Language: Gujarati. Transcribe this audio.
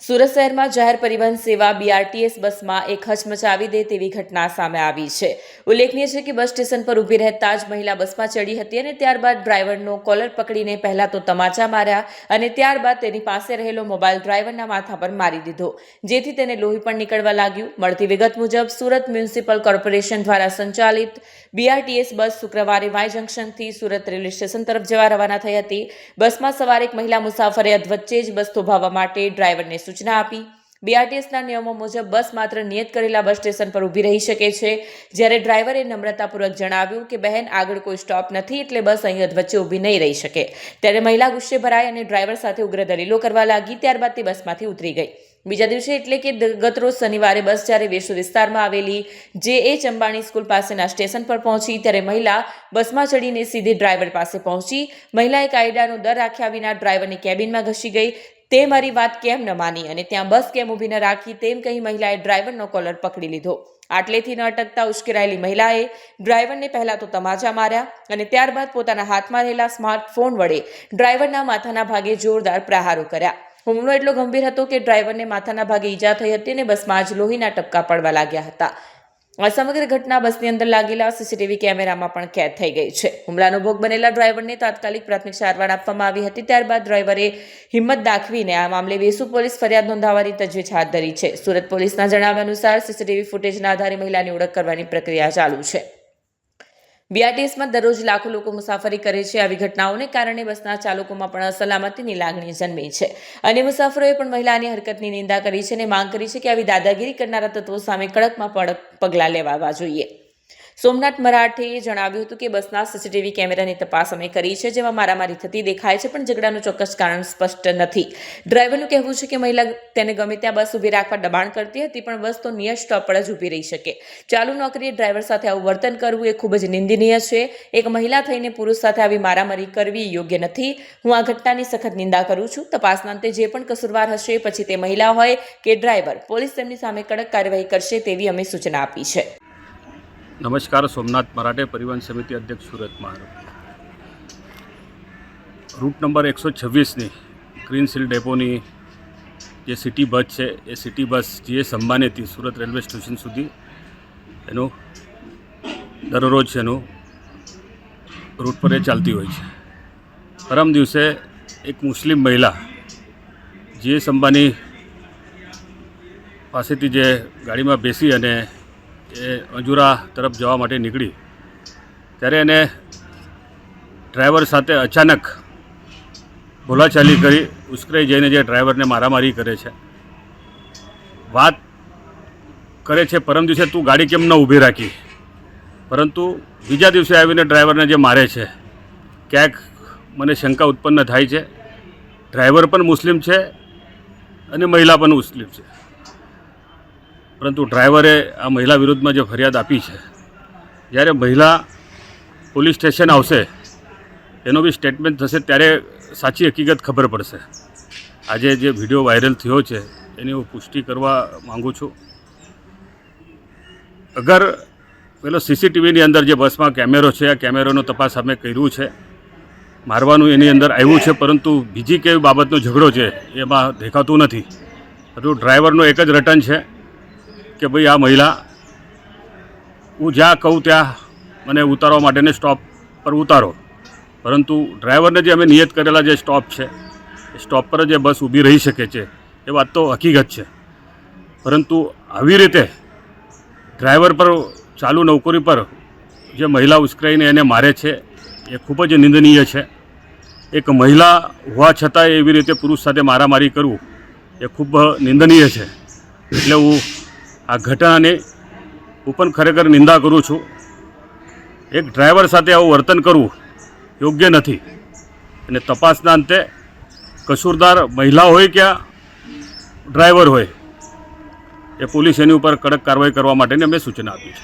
સુરત શહેરમાં જાહેર પરિવહન સેવા BRTS બસમાં એક હચમચાવી દે તેવી ઘટના સામે આવી છે। ઉલ્લેખનીય છે કે બસ સ્ટેશન પર ઊભી રહેતા જ મહિલા બસમાં ચડી હતી અને ત્યારબાદ ડ્રાઈવરનો કોલર પકડીને પહેલા તો તમાચા માર્યા અને ત્યારબાદ તેની પાસે રહેલો મોબાઈલ ડ્રાઈવરના માથા પર મારી દીધો, જેથી તેને લોહી પણ નીકળવા લાગ્યું। મળતી વિગત મુજબ સુરત મ્યુનિસિપલ કોર્પોરેશન દ્વારા સંચાલિત BRTS બસ શુક્રવારે વાય જંકશનથી સુરત રેલવે સ્ટેશન તરફ જવા રવાના થઈ હતી। બસમાં સવાર એક મહિલા મુસાફરે અધવચ્ચે જ બસ થોભાવવા માટે ડ્રાઈવરને સૂચના આપી। BRTSના નિયમો મુજબ બસ માત્ર નિયત કરેલા બસ સ્ટેશન પર ઊભી રહી શકે છે, જ્યારે ડ્રાઈવરે નમ્રતાપૂર્વક જણાવ્યું કે બહેન, આગળ કોઈ સ્ટોપ નથી એટલે બસ અહીં અધવચ્ચે ઊભી નહીં રહી શકે। ત્યારે મહિલા ગુસ્સે ભરાઈ અને ડ્રાઈવર સાથે ઉગ્ર દલીલો કરવા લાગી। ત્યારબાદ તે બસમાંથી ઉતરી ગઈ। બીજા દિવસે એટલે કે ગતરોજ શનિવારે બસ જ્યારે વેસુ વિસ્તારમાં આવેલી JH અંબાણી સ્કૂલ પાસેના સ્ટેશન પર પહોંચી ત્યારે મહિલા બસમાં ચડીને સીધી ડ્રાઈવર પાસે પહોંચી। મહિલાએ કાયદાનો દર રાખ્યા વિના ડ્રાઈવરની કેબિનમાં ઘસી ગઈ। તે મારી વાત કેમ ન માની અને ત્યાં બસ કેમ ઊભી ન રાખી તેમ કહી મહિલાએ ડ્રાઈવરનો કોલર પકડી લીધો। આટલેથી ન અટકતા ઉશ્કેરાયેલી મહિલાએ ડ્રાઈવરને પહેલા તો તમાચા માર્યા અને ત્યારબાદ પોતાના હાથમાં રહેલા સ્માર્ટફોન વડે ડ્રાઈવરના માથાના ભાગે જોરદાર પ્રહારો કર્યા। હુમલો એટલો ગંભીર હતો કે ડ્રાઈવરને માથાના ભાગે ઈજા થઈ હતી અને બસમાં જ લોહીના ટપકા પડવા લાગ્યા હતા। આ સમગ્ર ઘટના બસની અંદર લાગેલા CCTV કેમેરામાં પણ કેદ થઈ ગઈ છે। હુમલાનો ભોગ બનેલા ડ્રાઈવરને તાત્કાલિક પ્રાથમિક સારવાર આપવામાં આવી હતી। ત્યારબાદ ડ્રાઈવરે હિંમત દાખવીને આ મામલે વેસુ પોલીસ ફરિયાદ નોંધાવવાની તજવીજ હાથ ધરી છે। સુરત પોલીસના જણાવ્યા અનુસાર CCTV ફૂટેજના આધારે મહિલાની ઓળખ કરવાની પ્રક્રિયા ચાલુ છે। BRTSમાં દરરોજ લાખો લોકો મુસાફરી કરે છે। આવી ઘટનાઓને કારણે બસના ચાલકોમાં પણ અસલામતીની લાગણી જન્મી છે અને મુસાફરોએ પણ મહિલાની હરકતની નિંદા કરી છે અને માંગ કરી છે કે આવી દાદાગીરી કરનારા તત્વો સામે કડકમાં કડક પગલાં લેવાવા જોઈએ। સોમનાથ મરાઠેએ જણાવ્યું હતું કે બસના CCTV કેમેરાની તપાસ અમે કરી છે, જેમાં મારામારી થતી દેખાય છે, પણ ઝઘડાનું ચોક્કસ કારણ સ્પષ્ટ નથી। ડ્રાઈવરનું કહેવું છે કે મહિલા તેને ગમે ત્યાં બસ ઊભી રાખવા દબાણ કરતી હતી, પણ બસ તો નિયત સ્ટોપ પર જ ઊભી રહી શકે। ચાલુ નોકરીએ ડ્રાઈવર સાથે આવું વર્તન કરવું એ ખૂબ જ નિંદનીય છે। એક મહિલા થઈને પુરુષ સાથે આવી મારામારી કરવી યોગ્ય નથી। હું આ ઘટનાની સખત નિંદા કરું છું। તપાસના અંતે જે પણ કસૂરવાર હશે, પછી તે મહિલા હોય કે ડ્રાઈવર, પોલીસ તેમની સામે કડક કાર્યવાહી કરશે તેવી અમે સૂચના આપી છે। नमस्कार, सोमनाथ मराठे, परिवहन समिति अध्यक्ष Surat Maharashtra. Route number 126 green सील डेपोनी जे सिटी बस है, ये सिटी बस GS अंबाणीथी सूरत रेलवे स्टेशन सुधी एनु दररोज एनु रूट पर चालती होय छे। परम दिवसे एक मुस्लिम महिला GS अंबाणी पासेथी जे गाड़ीमां बेसी अने એ અંજુરા તરફ જવા માટે નીકળી ત્યારે એને ડ્રાઈવર સાથે અચાનક બોલાચાલી કરી ઉશ્કેરાઈ જઈને જે ડ્રાઈવરને મારામારી કરે છે, વાત કરે છે પરમ દિવસે તું ગાડી કેમ ન ઊભી રાખી, પરંતુ બીજા દિવસે આવીને ડ્રાઈવરને જે મારે છે, ક્યાંક મને શંકા ઉત્પન્ન થાય છે। ડ્રાઈવર પણ મુસ્લિમ છે અને મહિલા પણ મુસ્લિમ છે, પરંતુ ડ્રાઈવરે આ મહિલા વિરુદ્ધમાં જે ફરિયાદ આપી છે, જ્યારે મહિલા પોલીસ સ્ટેશન આવશે, એનો બી સ્ટેટમેન્ટ થશે, ત્યારે સાચી હકીકત ખબર પડશે। આજે જે વિડીયો વાયરલ થયો છે એની હું પુષ્ટિ કરવા માગું છું। અગર પેલો CCTVની અંદર જે બસમાં કેમેરો છે, આ કેમેરાનો તપાસ અમે કર્યું છે। મારવાનું એની અંદર આવ્યું છે, પરંતુ બીજી કેવી બાબતનો ઝઘડો છે એમાં દેખાતું નથી। પરંતુ ડ્રાઈવરનો એક જ રટન છે કે ભાઈ આ મહિલા હું જ્યાં કહું ત્યાં મને ઉતારવા માટેને સ્ટોપ પર ઉતારો, પરંતુ ડ્રાઈવરને જે અમે નિયત કરેલા જે સ્ટોપ છે એ સ્ટોપ પર જ બસ ઊભી રહી શકે છે, એ વાત તો હકીકત છે। પરંતુ આવી રીતે ડ્રાઈવર પર, ચાલુ નોકરી પર જે મહિલા ઉશ્કેરાઈને એને મારે છે એ ખૂબ જ નિંદનીય છે। એક મહિલા હોવા છતાં એવી રીતે પુરુષ સાથે મારામારી કરવું એ ખૂબ નિંદનીય છે। એટલે હું આ ઘટનાની હું પણ ખરેખર નિંદા કરું છું। એક ડ્રાઈવર સાથે આવું વર્તન કરવું યોગ્ય નથી અને તપાસના અંતે કસૂરદાર મહિલા હોય કે ડ્રાઈવર હોય, એ પોલીસ એની ઉપર કડક કાર્યવાહી કરવા માટેની અમે સૂચના આપી છે।